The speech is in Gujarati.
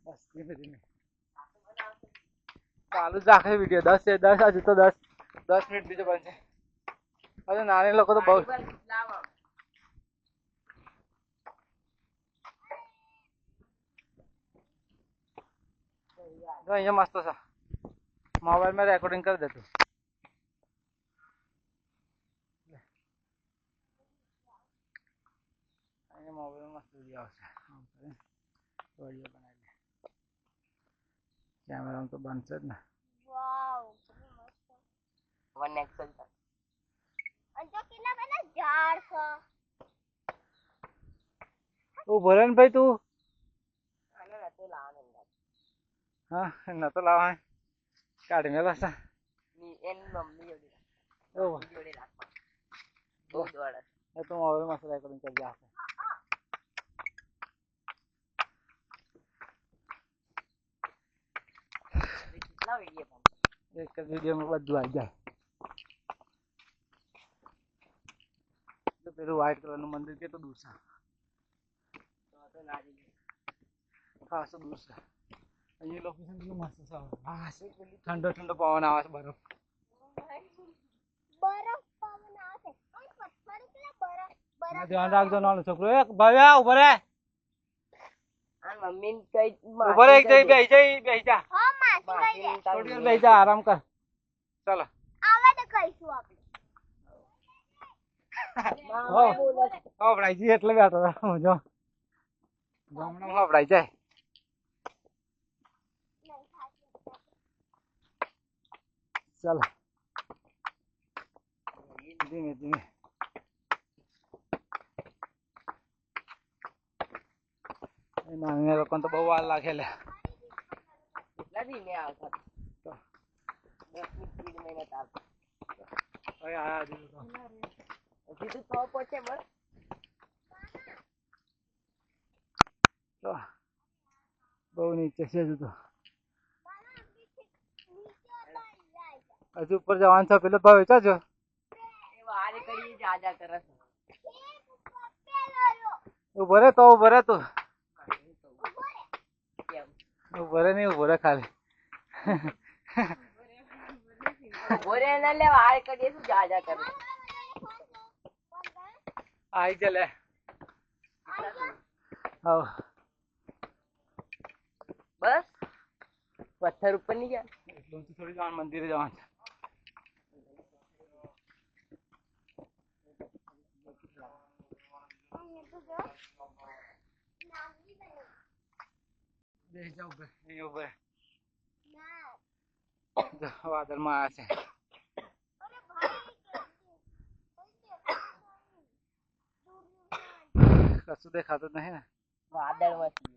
बस धीमे धीमे चालू રાખે વિડિયો 10 से 10 હજુ તો 10 મિનિટ બીજો બનશે અરે નાની લોકો તો બહુ જો અહીંયા મસ્ત છે મોબાઈલ में રેકોર્ડિંગ કરી દે તું અહીંયા મોબાઈલ में મસ્ત વિડિયો આવશે વિડિયો બનાવી લે કેમેરા તો બનશે જ ને વાવ મસ્ત 1x અંજો કેટલા બધા ઝાડ છે ઓ ભરન ભાઈ તું આને નતો લાવવાનો હા નતો લાવવાનો કાઢી મેલા છે ની એન મમ્મી જોડે ઓ જોડે રાખવા બહુ દોડ એ તો મોબાઈલ માં રેકોર્ડિંગ કરી દે કેટલા વિડિયો એક વિડિયો में બધું આવી જાય તો પેલું વ્હાઈટ કલર નું મંદિર કેટલું દૂર છે તો નાજી ખાસ દૂર છે અહીંયા લોકેશન કેટલું મસ્ત છે હા ઠંડો ઠંડો પવન આવે છે બરફ પવન આવે અને પથ્થર કેટલા બરફ ધ્યાન રાખજો નાનો છોકરો એક ભાવ્યા ઉભો રે આ મમ્મી કઈ ઉભો રે બેહી જા હા માસી કઈ દે થોડી વાર બેહી જા આરામ કર ચાલો આવે તો કઈશું આપણે હવડાઈ જઈએ એટલે બેઠો જો ગામડામાં હવડાઈ જાય ચાલો ધીમે ધીમે નાની લોકોને તો બહુ વાર લાગે લે કેટલા ધીમે આવતા 10 ની સ્પીડ માં નતા આવતા હવે આયા હજી તો પહોંચે બસ તો બહુ નીચે છે હજુ તો હજુ ઉપર જવાનું છે પેલો ભાવ વેચા છો એ વારે કરી જાજા કરે છે ઉભો રે તો ઉભો રે તું ઉભો રે નહીં ઉભો રે ખાલી બોરે ના લે વારે કરી શું જાજા કરે आई चले आओ बस पत्थर ऊपर नहीं गया एकदम से थोड़ी जान मंदिर जान देख जाओ ऊपर ये ऊपर बादल में आया से कશું દેખાતું નહીં ને વાદળ માં